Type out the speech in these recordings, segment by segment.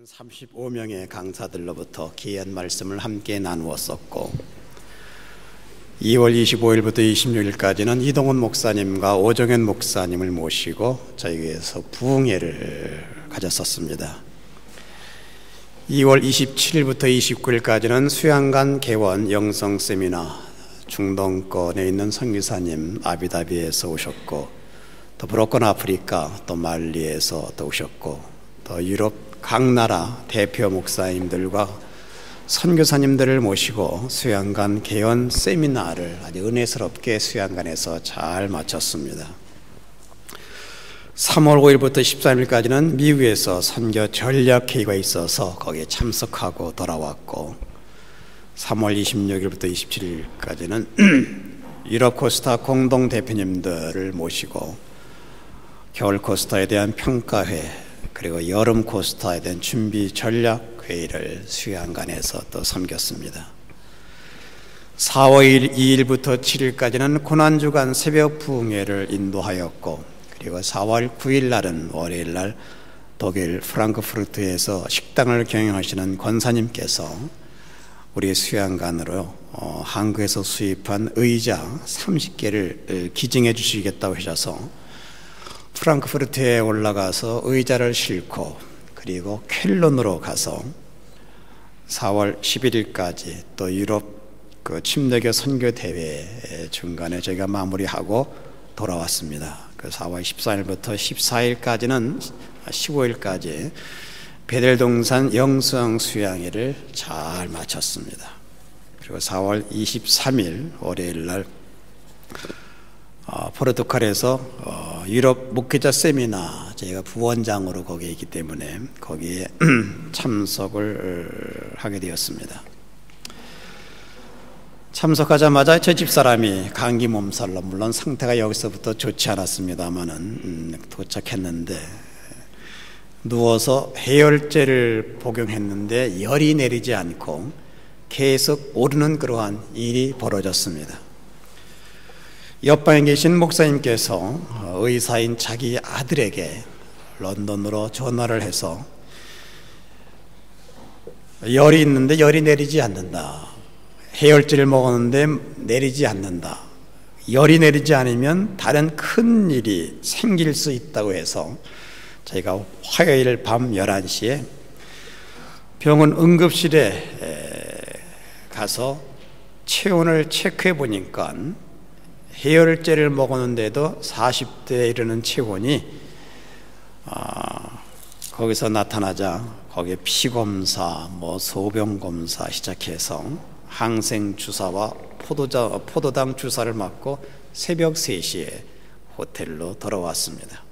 35명의 강사들로부터 귀한 말씀을 함께 나누었었고 2월 25일부터 26일까지는 이동훈 목사님과 오정현 목사님을 모시고 저희에서 부흥회를 가졌었습니다. 2월 27일부터 29일까지는 수양관 개원 영성 세미나 중동권에 있는 선교사님 아비다비에서 오셨고 또 브로큰 아프리카 또 말리에서 또 오셨고 또 유럽 각 나라 대표 목사님들과 선교사님들을 모시고 수양관 개원 세미나를 아주 은혜스럽게 수양관에서 잘 마쳤습니다. 3월 5일부터 13일까지는 미국에서 선교 전략회의가 있어서 거기에 참석하고 돌아왔고 3월 26일부터 27일까지는 유럽 코스타 공동 대표님들을 모시고 겨울 코스타에 대한 평가회 그리고 여름 코스타에 대한 준비 전략 회의를 수양관에서 또 섬겼습니다. 4월 2일부터 7일까지는 고난주간 새벽 부흥회를 인도하였고 그리고 4월 9일 날은 월요일 날 독일 프랑크푸르트에서 식당을 경영하시는 권사님께서 우리 수양관으로 한국에서 수입한 의자 30개를 기증해 주시겠다고 하셔서 프랑크푸르트에 올라가서 의자를 싣고 그리고 쾰른으로 가서 4월 11일까지 또 유럽 침례교 선교 대회 중간에 저희가 마무리하고 돌아왔습니다. 그 4월 14일부터 14일까지는 15일까지 베델동산 영성 수양회를 잘 마쳤습니다. 그리고 4월 23일 월요일 날 포르투갈에서 유럽 목회자 세미나 저희가 부원장으로 거기에 있기 때문에 거기에 참석을 하게 되었습니다. 참석하자마자 저 집사람이 감기 몸살로 물론 상태가 여기서부터 좋지 않았습니다만은 도착했는데 누워서 해열제를 복용했는데 열이 내리지 않고 계속 오르는 그러한 일이 벌어졌습니다. 옆방에 계신 목사님께서 의사인 자기 아들에게 런던으로 전화를 해서 열이 있는데 열이 내리지 않는다. 해열제를 먹었는데 내리지 않는다. 열이 내리지 않으면 다른 큰 일이 생길 수 있다고 해서 저희가 화요일 밤 11시에 병원 응급실에 가서 체온을 체크해 보니까 해열제를 먹었는데도 40대에 이르는 체온이 거기서 나타나자 거기에 피검사, 소변검사 시작해서 항생주사와 포도당 주사를 맞고 새벽 3시에 호텔로 돌아왔습니다.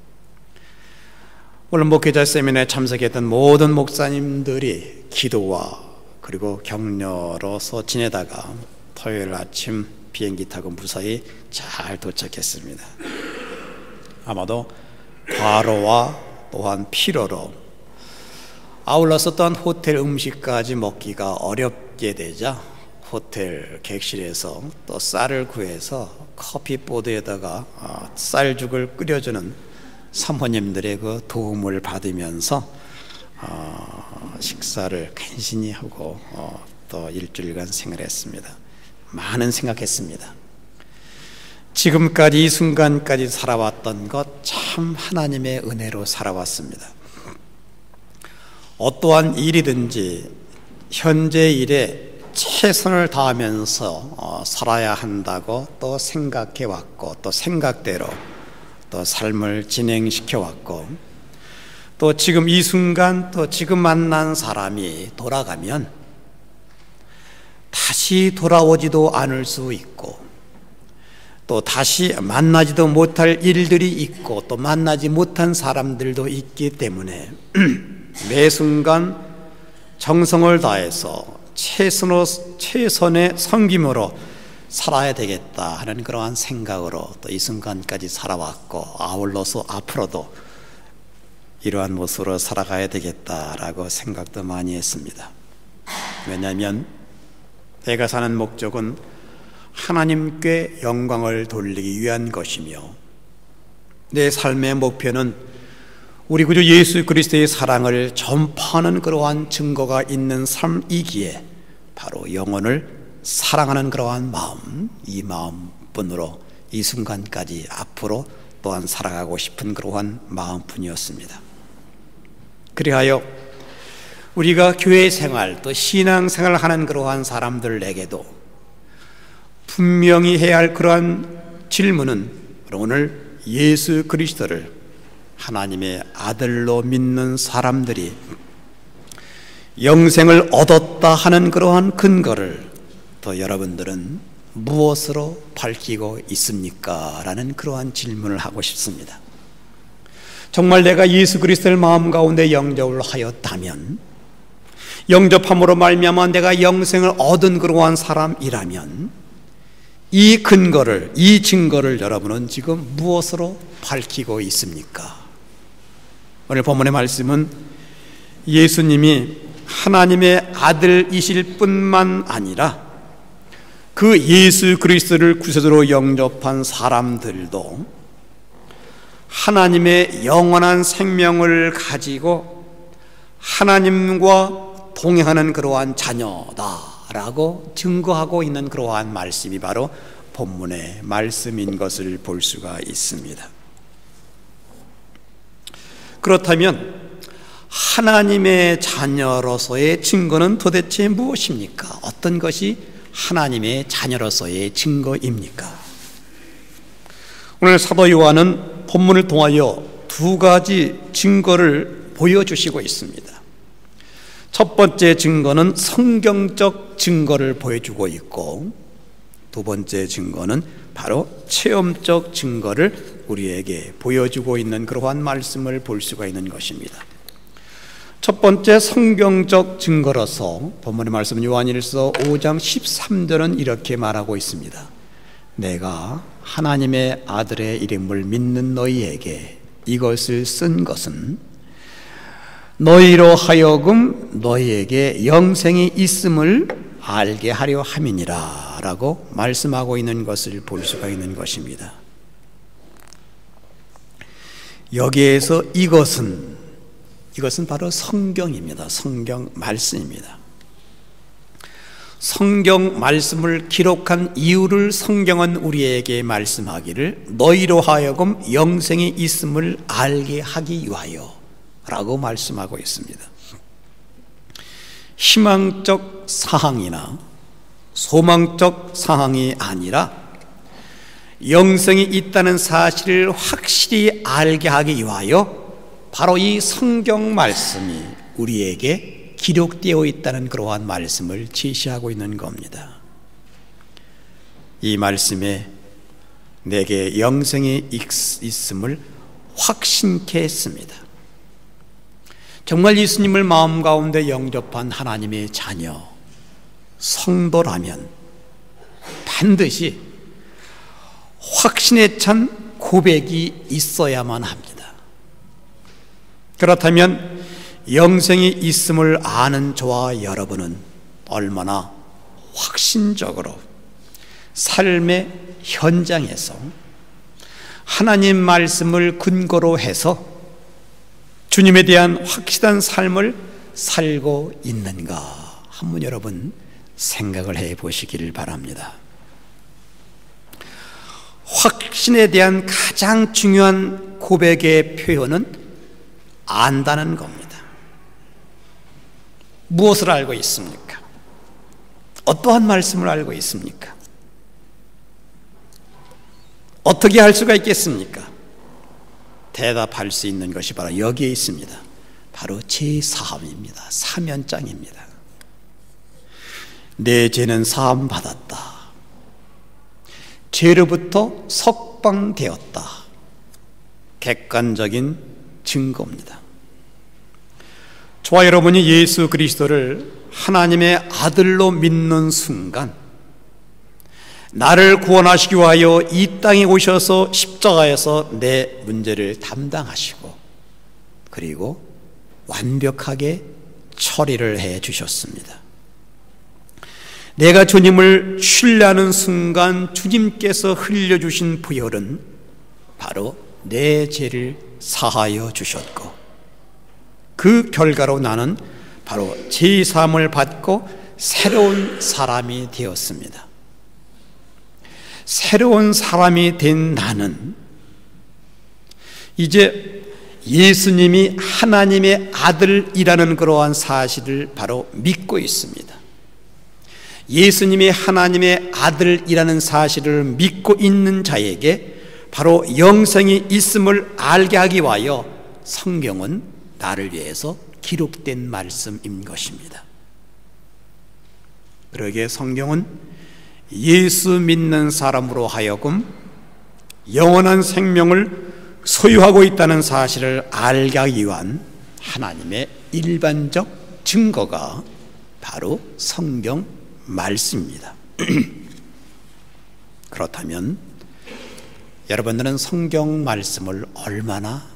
오늘 목회자 세미나에 참석했던 모든 목사님들이 기도와 그리고 격려로서 지내다가 토요일 아침 비행기 타고 무사히 잘 도착했습니다. 아마도 과로와 또한 피로로 아울러서 또한 호텔 음식까지 먹기가 어렵게 되자 호텔 객실에서 또 쌀을 구해서 커피보드에다가 쌀죽을 끓여주는 사모님들의 그 도움을 받으면서 식사를 간신히 하고 또 일주일간 생활했습니다. 많은 생각했습니다. 지금까지 이 순간까지 살아왔던 것 참 하나님의 은혜로 살아왔습니다. 어떠한 일이든지 현재 일에 최선을 다하면서 살아야 한다고 또 생각해 왔고 또 생각대로 또 삶을 진행시켜 왔고 또 지금 이 순간 또 지금 만난 사람이 돌아가면 다시 돌아오지도 않을 수 있고 또 다시 만나지도 못할 일들이 있고 또 만나지 못한 사람들도 있기 때문에 매 순간 정성을 다해서 최선의 섬김으로 살아야 되겠다 하는 그러한 생각으로 또 이 순간까지 살아왔고 아울러서 앞으로도 이러한 모습으로 살아가야 되겠다라고 생각도 많이 했습니다. 왜냐하면 내가 사는 목적은 하나님께 영광을 돌리기 위한 것이며 내 삶의 목표는 우리 구주 예수 그리스도의 사랑을 전파하는 그러한 증거가 있는 삶이기에 바로 영혼을 사랑하는 그러한 마음, 이 마음뿐으로 이 순간까지 앞으로 또한 살아가고 싶은 그러한 마음뿐이었습니다. 그리하여 우리가 교회 생활 또 신앙 생활을 하는 그러한 사람들에게도 분명히 해야 할 그러한 질문은 오늘 예수 그리스도를 하나님의 아들로 믿는 사람들이 영생을 얻었다 하는 그러한 근거를 또 여러분들은 무엇으로 밝히고 있습니까? 라는 그러한 질문을 하고 싶습니다. 정말 내가 예수 그리스도를 마음 가운데 영접을 하였다면, 영접함으로 말미암아 내가 영생을 얻은 그러한 사람이라면 이 근거를, 이 증거를 여러분은 지금 무엇으로 밝히고 있습니까? 오늘 본문의 말씀은 예수님이 하나님의 아들이실 뿐만 아니라 그 예수 그리스도를 구세주로 영접한 사람들도 하나님의 영원한 생명을 가지고 하나님과 동행하는 그러한 자녀다라고 증거하고 있는 그러한 말씀이 바로 본문의 말씀인 것을 볼 수가 있습니다. 그렇다면 하나님의 자녀로서의 증거는 도대체 무엇입니까? 어떤 것이 하나님의 자녀로서의 증거입니까? 오늘 사도 요한은 본문을 통하여 두 가지 증거를 보여주시고 있습니다. 첫 번째 증거는 성경적 증거를 보여주고 있고, 두 번째 증거는 바로 체험적 증거를 우리에게 보여주고 있는 그러한 말씀을 볼 수가 있는 것입니다. 첫 번째 성경적 증거로서 본문의 말씀 요한일서 5장 13절은 이렇게 말하고 있습니다. 내가 하나님의 아들의 이름을 믿는 너희에게 이것을 쓴 것은 너희로 하여금 너희에게 영생이 있음을 알게 하려 함이니라 라고 말씀하고 있는 것을 볼 수가 있는 것입니다. 여기에서 이것은 바로 성경입니다. 성경 말씀입니다. 성경 말씀을 기록한 이유를 성경은 우리에게 말씀하기를 너희로 하여금 영생이 있음을 알게 하기 위하여 라고 말씀하고 있습니다. 희망적 사항이나 소망적 사항이 아니라 영생이 있다는 사실을 확실히 알게 하기 위하여 바로 이 성경 말씀이 우리에게 기록되어 있다는 그러한 말씀을 제시하고 있는 겁니다. 이 말씀에 내게 영생이 있음을 확신케 했습니다. 정말 예수님을 마음 가운데 영접한 하나님의 자녀, 성도라면 반드시 확신에 찬 고백이 있어야만 합니다. 그렇다면 영생이 있음을 아는 저와 여러분은 얼마나 확신적으로 삶의 현장에서 하나님 말씀을 근거로 해서 주님에 대한 확실한 삶을 살고 있는가 한번 여러분 생각을 해 보시기를 바랍니다. 확신에 대한 가장 중요한 고백의 표현은 안다는 겁니다. 무엇을 알고 있습니까? 어떠한 말씀을 알고 있습니까? 어떻게 할 수가 있겠습니까? 대답할 수 있는 것이 바로 여기에 있습니다. 바로 제 사함입니다. 사면장입니다. 내 죄는 사함 받았다. 죄로부터 석방되었다. 객관적인 증거입니다. 저와 여러분이 예수 그리스도를 하나님의 아들로 믿는 순간 나를 구원하시기 위하여 이 땅에 오셔서 십자가에서 내 문제를 담당하시고 그리고 완벽하게 처리를 해 주셨습니다. 내가 주님을 신뢰하는 순간 주님께서 흘려주신 보혈은 바로 내 죄를 사하여 주셨고 그 결과로 나는 바로 제사함을 받고 새로운 사람이 되었습니다. 새로운 사람이 된 나는 이제 예수님이 하나님의 아들이라는 그러한 사실을 바로 믿고 있습니다. 예수님이 하나님의 아들이라는 사실을 믿고 있는 자에게 바로 영생이 있음을 알게 하기 위하여 성경은 나를 위해서 기록된 말씀인 것입니다. 그러기에 성경은 예수 믿는 사람으로 하여금 영원한 생명을 소유하고 있다는 사실을 알게 하기 위한 하나님의 일반적 증거가 바로 성경 말씀입니다. 그렇다면 여러분들은 성경 말씀을 얼마나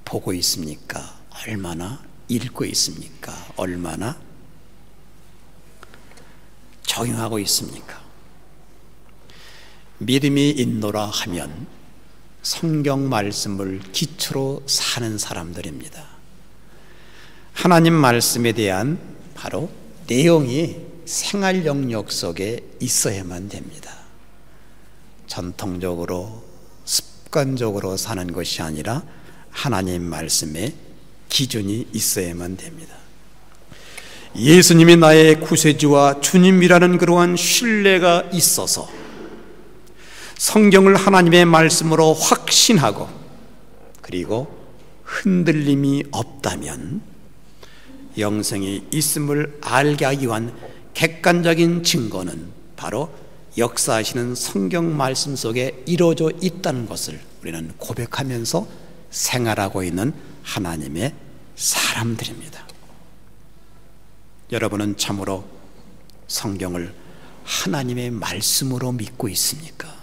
보고 있습니까? 얼마나 읽고 있습니까? 얼마나 적용하고 있습니까? 믿음이 있노라 하면 성경 말씀을 기초로 사는 사람들입니다. 하나님 말씀에 대한 바로 내용이 생활 영역 속에 있어야만 됩니다. 전통적으로 습관적으로 사는 것이 아니라 하나님 말씀에 기준이 있어야만 됩니다. 예수님이 나의 구세주와 주님이라는 그러한 신뢰가 있어서 성경을 하나님의 말씀으로 확신하고 그리고 흔들림이 없다면 영생이 있음을 알게 하기 위한 객관적인 증거는 바로 역사하시는 성경 말씀 속에 이루어져 있다는 것을 우리는 고백하면서 생활하고 있는 하나님의 사람들입니다. 여러분은 참으로 성경을 하나님의 말씀으로 믿고 있습니까?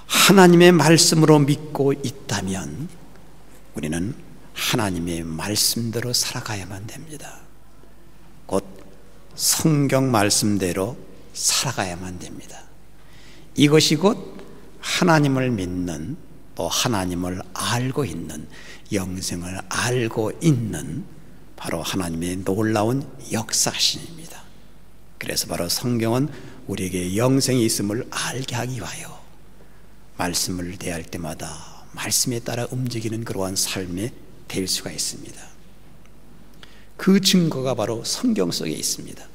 하나님의 말씀으로 믿고 있다면 우리는 하나님의 말씀대로 살아가야만 됩니다. 곧 성경 말씀대로 살아가야만 됩니다. 이것이 곧 하나님을 믿는, 또 하나님을 알고 있는, 영생을 알고 있는 바로 하나님의 놀라운 역사신입니다. 그래서 바로 성경은 우리에게 영생이 있음을 알게 하기 위하여 말씀을 대할 때마다 말씀에 따라 움직이는 그러한 삶에 될 수가 있습니다. 그 증거가 바로 성경 속에 있습니다.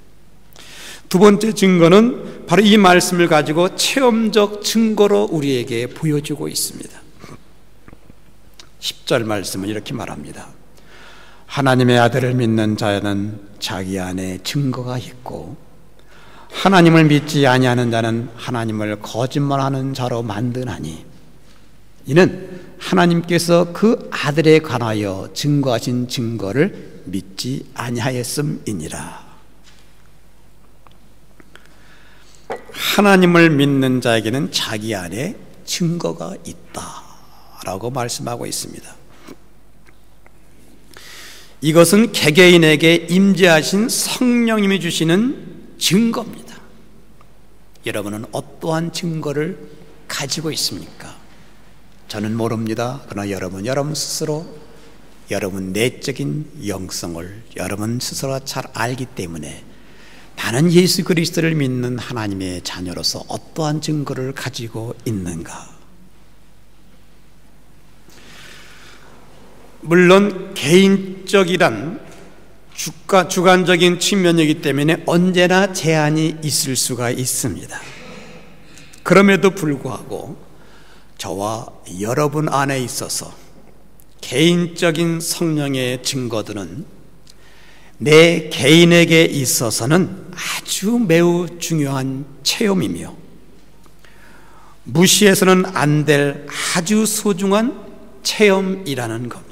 두 번째 증거는 바로 이 말씀을 가지고 체험적 증거로 우리에게 보여주고 있습니다. 10절 말씀은 이렇게 말합니다. 하나님의 아들을 믿는 자는 자기 안에 증거가 있고 하나님을 믿지 아니하는 자는 하나님을 거짓말하는 자로 만드나니 이는 하나님께서 그 아들에 관하여 증거하신 증거를 믿지 아니하였음이니라. 하나님을 믿는 자에게는 자기 안에 증거가 있다라고 말씀하고 있습니다. 이것은 개개인에게 임재하신 성령님이 주시는 증거입니다. 여러분은 어떠한 증거를 가지고 있습니까? 저는 모릅니다. 그러나 여러분 스스로 여러분 내적인 영성을 여러분 스스로 잘 알기 때문에 나는 예수 그리스도를 믿는 하나님의 자녀로서 어떠한 증거를 가지고 있는가? 물론 개인적이란 주관적인 측면이기 때문에 언제나 제한이 있을 수가 있습니다. 그럼에도 불구하고 저와 여러분 안에 있어서 개인적인 성령의 증거들은 내 개인에게 있어서는 아주 매우 중요한 체험이며 무시해서는 안 될 아주 소중한 체험이라는 겁니다.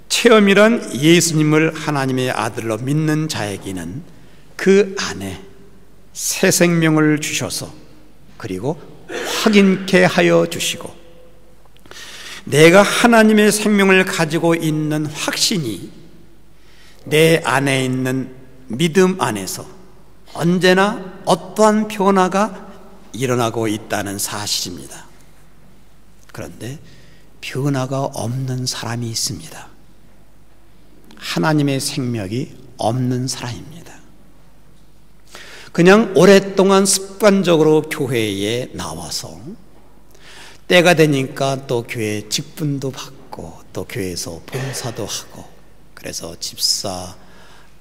체험이란 예수님을 하나님의 아들로 믿는 자에게는 그 안에 새 생명을 주셔서 그리고 확인케 하여 주시고 내가 하나님의 생명을 가지고 있는 확신이 내 안에 있는 믿음 안에서 언제나 어떠한 변화가 일어나고 있다는 사실입니다. 그런데 변화가 없는 사람이 있습니다. 하나님의 생명이 없는 사람입니다. 그냥 오랫동안 습관적으로 교회에 나와서 때가 되니까 또 교회 직분도 받고 또 교회에서 봉사도 하고, 그래서 집사,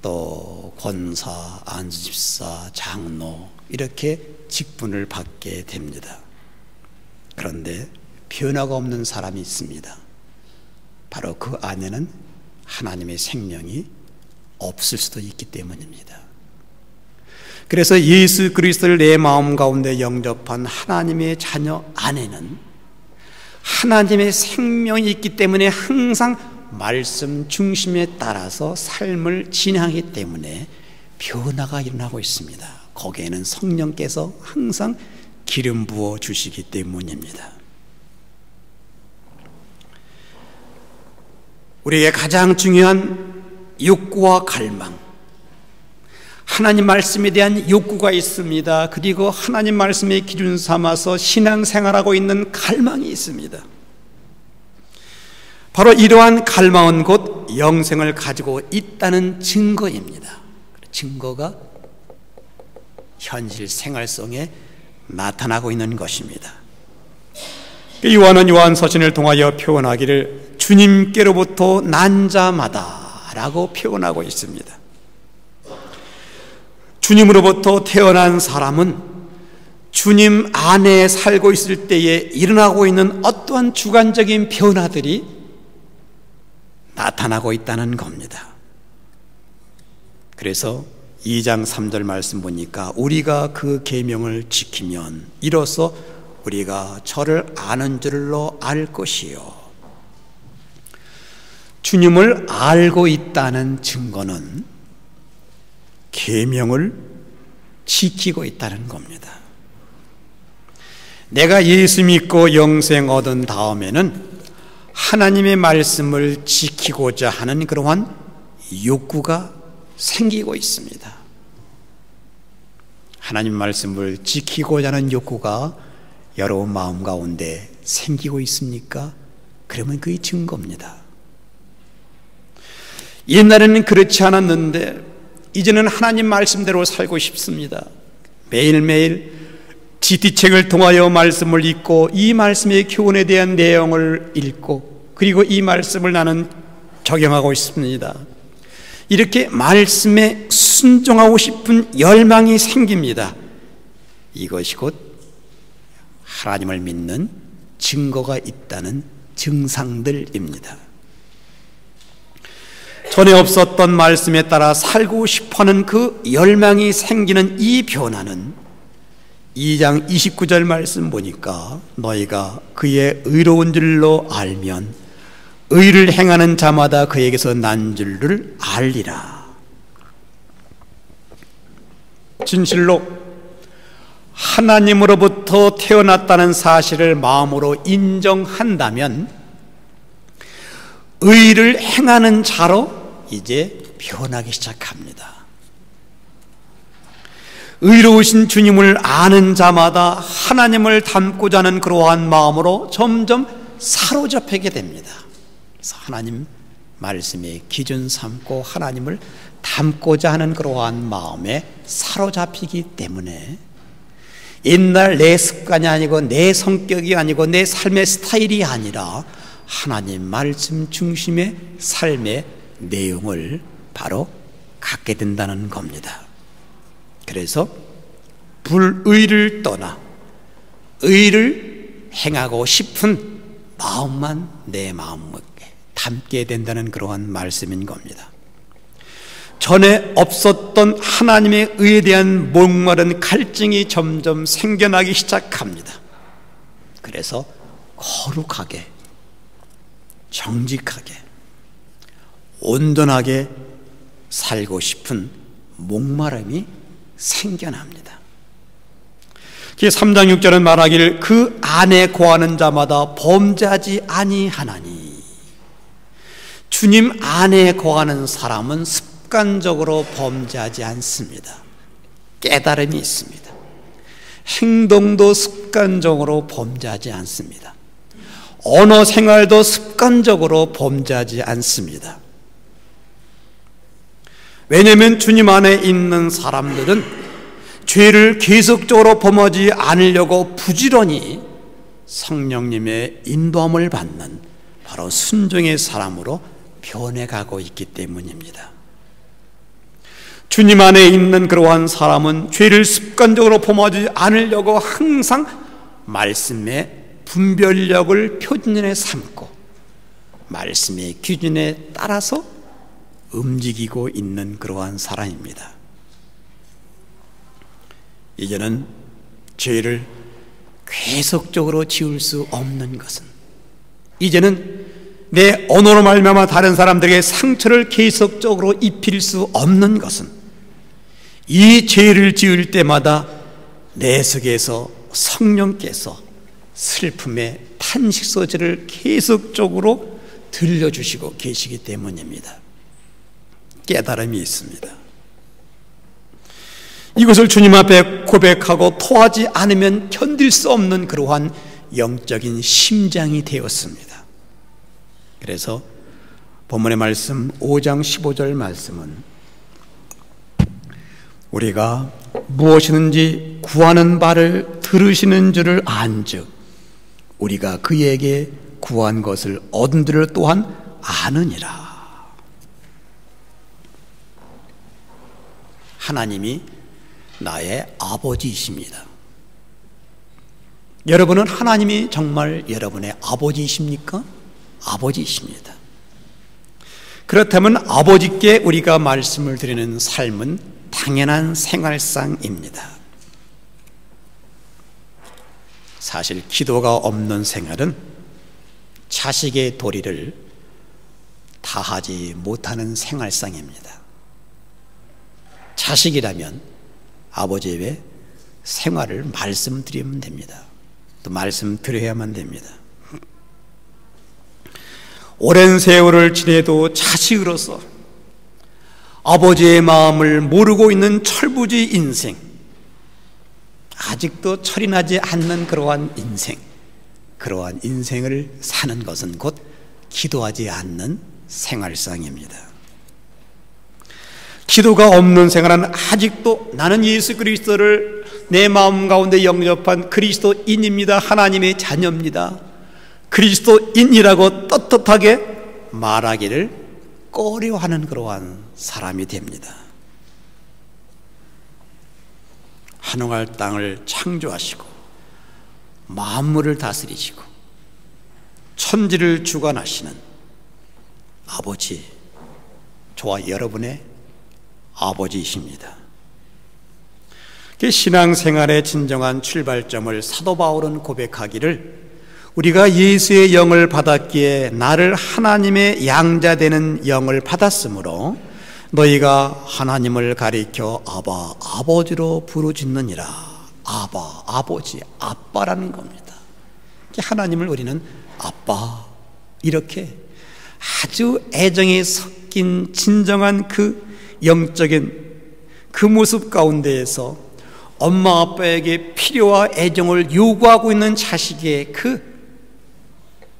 또 권사, 안수집사, 장로 이렇게 직분을 받게 됩니다. 그런데 변화가 없는 사람이 있습니다. 바로 그 안에는 하나님의 생명이 없을 수도 있기 때문입니다. 그래서 예수 그리스도를 내 마음 가운데 영접한 하나님의 자녀 안에는 하나님의 생명이 있기 때문에 항상 말씀 중심에 따라서 삶을 진행하기 때문에 변화가 일어나고 있습니다. 거기에는 성령께서 항상 기름 부어 주시기 때문입니다. 우리에게 가장 중요한 욕구와 갈망, 하나님 말씀에 대한 욕구가 있습니다. 그리고 하나님 말씀의 기준 삼아서 신앙생활하고 있는 갈망이 있습니다. 바로 이러한 갈망은 곧 영생을 가지고 있다는 증거입니다. 증거가 현실 생활 속에 나타나고 있는 것입니다. 요한은 요한서신을 통하여 표현하기를 주님께로부터 난 자마다 라고 표현하고 있습니다. 주님으로부터 태어난 사람은 주님 안에 살고 있을 때에 일어나고 있는 어떠한 주관적인 변화들이 나타나고 있다는 겁니다. 그래서 2장 3절 말씀 보니까 우리가 그 계명을 지키면 이로써 우리가 저를 아는 줄로 알 것이요. 주님을 알고 있다는 증거는 계명을 지키고 있다는 겁니다. 내가 예수 믿고 영생 얻은 다음에는 하나님의 말씀을 지키고자 하는 그러한 욕구가 생기고 있습니다. 하나님 말씀을 지키고자 하는 욕구가 여러분 마음 가운데 생기고 있습니까? 그러면 그게 증거입니다. 옛날에는 그렇지 않았는데 이제는 하나님 말씀대로 살고 싶습니다. 매일매일 GT책을 통하여 말씀을 읽고 이 말씀의 교훈에 대한 내용을 읽고 그리고 이 말씀을 나는 적용하고 있습니다. 이렇게 말씀에 순종하고 싶은 열망이 생깁니다. 이것이 곧 하나님을 믿는 증거가 있다는 증상들입니다. 전에 없었던 말씀에 따라 살고 싶어하는 그 열망이 생기는 이 변화는 2장 29절 말씀 보니까 너희가 그의 의로운 줄로 알면 의를 행하는 자마다 그에게서 난 줄을 알리라. 진실로 하나님으로부터 태어났다는 사실을 마음으로 인정한다면 의를 행하는 자로 이제 변하기 시작합니다. 의로우신 주님을 아는 자마다 하나님을 닮고자 하는 그러한 마음으로 점점 사로잡히게 됩니다. 그래서 하나님 말씀의 기준 삼고 하나님을 닮고자 하는 그러한 마음에 사로잡히기 때문에 옛날 내 습관이 아니고 내 성격이 아니고 내 삶의 스타일이 아니라 하나님 말씀 중심의 삶의 내용을 바로 갖게 된다는 겁니다. 그래서 불의를 떠나 의를 행하고 싶은 마음만 내 마음에 담게 된다는 그러한 말씀인 겁니다. 전에 없었던 하나님의 의에 대한 목마른 갈증이 점점 생겨나기 시작합니다. 그래서 거룩하게, 정직하게, 온전하게 살고 싶은 목마름이 생겨납니다. 3장 6절은 말하기를 그 안에 거하는 자마다 범죄하지 아니하나니. 주님 안에 거하는 사람은 습관적으로 범죄하지 않습니다. 깨달음이 있습니다. 행동도 습관적으로 범죄하지 않습니다. 언어 생활도 습관적으로 범죄하지 않습니다. 왜냐하면 주님 안에 있는 사람들은 죄를 계속적으로 범하지 않으려고 부지런히 성령님의 인도함을 받는 바로 순종의 사람으로 변해가고 있기 때문입니다. 주님 안에 있는 그러한 사람은 죄를 습관적으로 범하지 않으려고 항상 말씀의 분별력을 표준에 삼고 말씀의 기준에 따라서 움직이고 있는 그러한 사람입니다. 이제는 죄를 계속적으로 지을 수 없는 것은, 이제는 내 언어로 말미암아 다른 사람들에게 상처를 계속적으로 입힐 수 없는 것은, 이 죄를 지을 때마다 내 속에서 성령께서 슬픔의 탄식소리를 계속적으로 들려주시고 계시기 때문입니다. 깨달음이 있습니다. 이것을 주님 앞에 고백하고 토하지 않으면 견딜 수 없는 그러한 영적인 심장이 되었습니다. 그래서 본문의 말씀 5장 15절 말씀은 우리가 무엇이든지 구하는 바를 들으시는 줄을 안즉 우리가 그에게 구한 것을 얻은 줄을 또한 아느니라. 하나님이 나의 아버지이십니다. 여러분은 하나님이 정말 여러분의 아버지이십니까? 아버지이십니다. 그렇다면 아버지께 우리가 말씀을 드리는 삶은 당연한 생활상입니다. 사실 기도가 없는 생활은 자식의 도리를 다하지 못하는 생활상입니다. 자식이라면 아버지의 생활을 말씀드리면 됩니다. 또 말씀드려야만 됩니다. 오랜 세월을 지내도 자식으로서 아버지의 마음을 모르고 있는 철부지 인생, 아직도 철이 나지 않는 그러한 인생, 그러한 인생을 사는 것은 곧 기도하지 않는 생활상입니다. 기도가 없는 생활은 아직도 나는 예수 그리스도를 내 마음 가운데 영접한 그리스도인입니다, 하나님의 자녀입니다, 그리스도인이라고 떳떳하게 말하기를 꺼려하는 그러한 사람이 됩니다. 한홍할 땅을 창조하시고 만물을 다스리시고 천지를 주관하시는 아버지, 저와 여러분의 아버지이십니다. 신앙생활의 진정한 출발점을 사도 바울은 고백하기를 우리가 예수의 영을 받았기에 나를 하나님의 양자되는 영을 받았으므로 너희가 하나님을 가리켜 아바, 아버지로 부르짖느니라. 아바, 아버지, 아빠라는 겁니다. 하나님을 우리는 아빠, 이렇게 아주 애정이 섞인 진정한 그 영적인 그 모습 가운데에서 엄마 아빠에게 필요와 애정을 요구하고 있는 자식의 그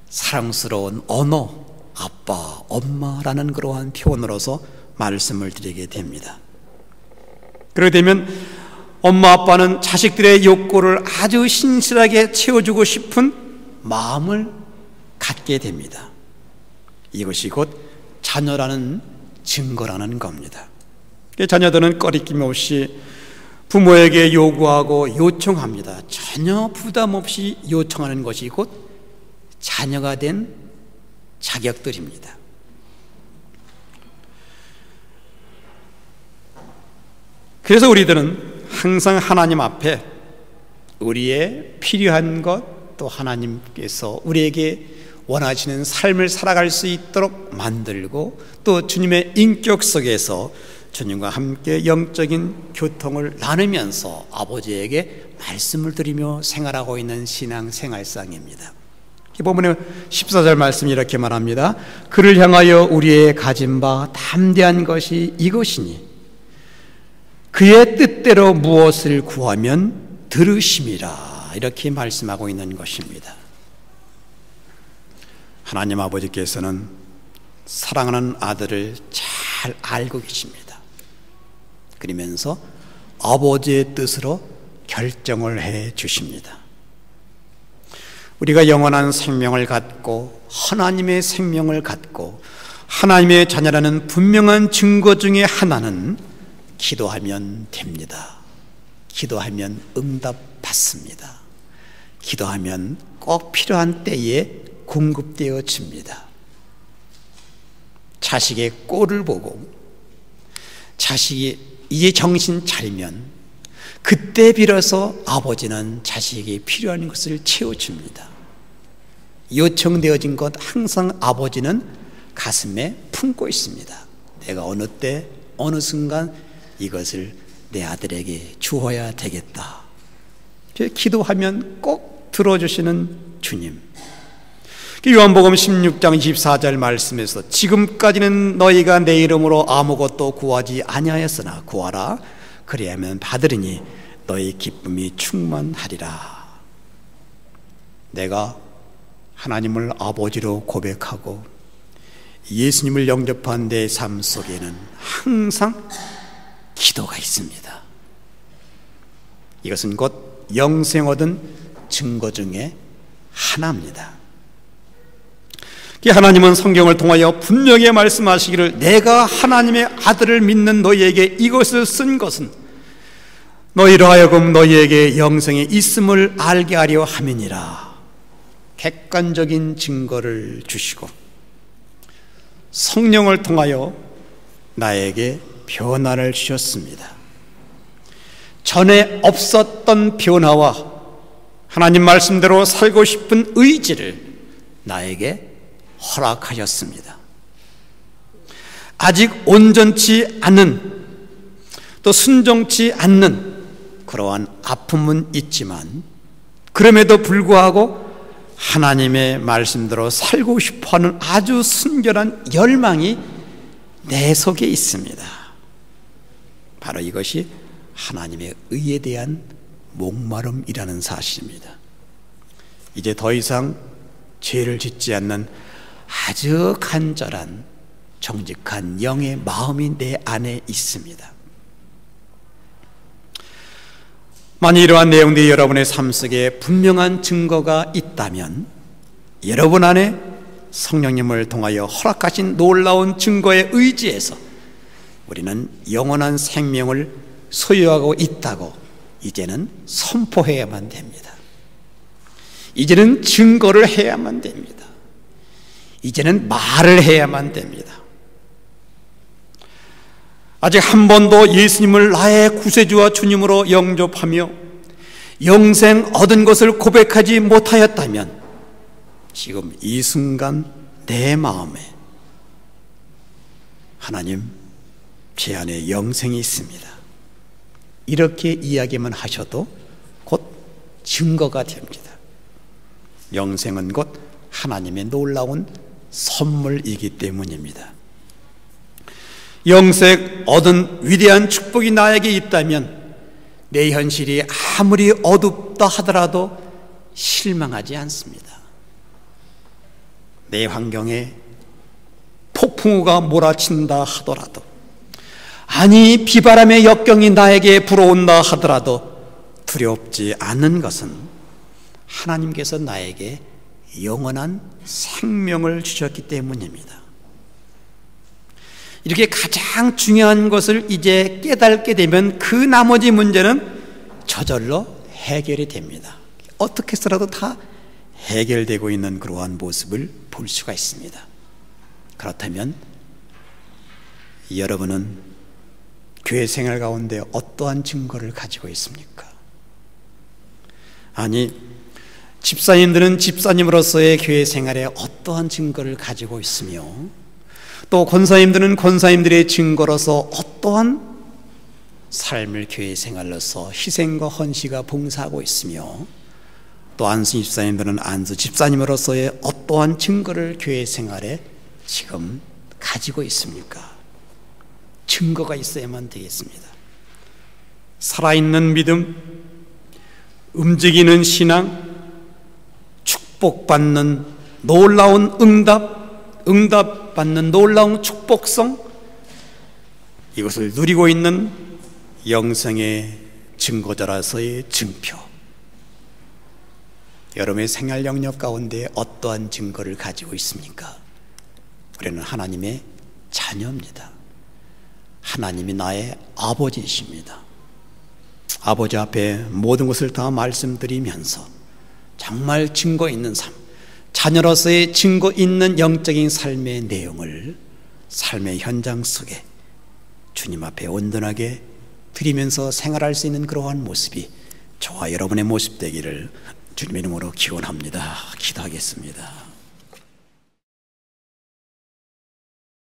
사랑스러운 언어, 아빠, 엄마라는 그러한 표현으로서 말씀을 드리게 됩니다. 그렇게 되면 엄마 아빠는 자식들의 욕구를 아주 신실하게 채워주고 싶은 마음을 갖게 됩니다. 이것이 곧 자녀라는 증거라는 겁니다. 자녀들은 꺼리낌 없이 부모에게 요구하고 요청합니다. 전혀 부담 없이 요청하는 것이 곧 자녀가 된 자격들입니다. 그래서 우리들은 항상 하나님 앞에 우리의 필요한 것, 또 하나님께서 우리에게 원하시는 삶을 살아갈 수 있도록 만들고 또 주님의 인격 속에서 주님과 함께 영적인 교통을 나누면서 아버지에게 말씀을 드리며 생활하고 있는 신앙생활상입니다. 본문의 14절 말씀이 이렇게 말합니다. 그를 향하여 우리의 가진 바 담대한 것이 이것이니 그의 뜻대로 무엇을 구하면 들으심이라. 이렇게 말씀하고 있는 것입니다. 하나님 아버지께서는 사랑하는 아들을 잘 알고 계십니다. 그러면서 아버지의 뜻으로 결정을 해 주십니다. 우리가 영원한 생명을 갖고 하나님의 생명을 갖고 하나님의 자녀라는 분명한 증거 중에 하나는 기도하면 됩니다. 기도하면 응답받습니다. 기도하면 꼭 필요한 때에 공급되어집니다. 자식의 꼴을 보고 자식이 이제 정신 차리면 그때 비로소 아버지는 자식에게 필요한 것을 채워줍니다. 요청되어진 것 항상 아버지는 가슴에 품고 있습니다. 내가 어느 때 어느 순간 이것을 내 아들에게 주어야 되겠다. 기도하면 꼭 들어주시는 주님. 요한복음 16장 24절 말씀에서 지금까지는 너희가 내 이름으로 아무것도 구하지 아니하였으나 구하라 그리하면 받으리니 너희 기쁨이 충만하리라. 내가 하나님을 아버지로 고백하고 예수님을 영접한 내 삶 속에는 항상 기도가 있습니다. 이것은 곧 영생 얻은 증거 중에 하나입니다. 하나님은 성경을 통하여 분명히 말씀하시기를 내가 하나님의 아들을 믿는 너희에게 이것을 쓴 것은 너희로 하여금 너희에게 영생이 있음을 알게 하려 함이니라. 객관적인 증거를 주시고 성령을 통하여 나에게 변화를 주셨습니다. 전에 없었던 변화와 하나님 말씀대로 살고 싶은 의지를 나에게 허락하셨습니다. 아직 온전치 않은 또 순종치 않는 그러한 아픔은 있지만 그럼에도 불구하고 하나님의 말씀대로 살고 싶어하는 아주 순결한 열망이 내 속에 있습니다. 바로 이것이 하나님의 의에 대한 목마름이라는 사실입니다. 이제 더 이상 죄를 짓지 않는 아주 간절한 정직한 영의 마음이 내 안에 있습니다. 만약 이러한 내용들이 여러분의 삶 속에 분명한 증거가 있다면 여러분 안에 성령님을 통하여 허락하신 놀라운 증거에 의지해서 우리는 영원한 생명을 소유하고 있다고 이제는 선포해야만 됩니다. 이제는 증거를 해야만 됩니다. 이제는 말을 해야만 됩니다. 아직 한 번도 예수님을 나의 구세주와 주님으로 영접하며 영생 얻은 것을 고백하지 못하였다면 지금 이 순간 내 마음에 하나님, 제 안에 영생이 있습니다. 이렇게 이야기만 하셔도 곧 증거가 됩니다. 영생은 곧 하나님의 놀라운 선물이기 때문입니다. 영생 얻은 위대한 축복이 나에게 있다면 내 현실이 아무리 어둡다 하더라도 실망하지 않습니다. 내 환경에 폭풍우가 몰아친다 하더라도, 아니 비바람의 역경이 나에게 불어온다 하더라도 두렵지 않는 것은 하나님께서 나에게 영원한 생명을 주셨기 때문입니다. 이렇게 가장 중요한 것을 이제 깨닫게 되면 그 나머지 문제는 저절로 해결이 됩니다. 어떻게 해서라도 다 해결되고 있는 그러한 모습을 볼 수가 있습니다. 그렇다면 여러분은 교회 생활 가운데 어떠한 증거를 가지고 있습니까? 아니, 집사님들은 집사님으로서의 교회 생활에 어떠한 증거를 가지고 있으며 또 권사님들은 권사님들의 증거로서 어떠한 삶을 교회 생활로서 희생과 헌시가 봉사하고 있으며 또 안수 집사님들은 안수 집사님으로서의 어떠한 증거를 교회 생활에 지금 가지고 있습니까? 증거가 있어야만 되겠습니다. 살아있는 믿음, 움직이는 신앙, 축복받는 놀라운 응답받는 놀라운 축복성, 이것을 누리고 있는 영생의 증거자라서의 증표. 여러분의 생활 영역 가운데 어떠한 증거를 가지고 있습니까? 우리는 하나님의 자녀입니다. 하나님이 나의 아버지이십니다. 아버지 앞에 모든 것을 다 말씀드리면서 정말 증거 있는 삶, 자녀로서의 증거 있는 영적인 삶의 내용을 삶의 현장 속에 주님 앞에 온전하게 드리면서 생활할 수 있는 그러한 모습이 저와 여러분의 모습 되기를 주님의 이름으로 기원합니다. 기도하겠습니다.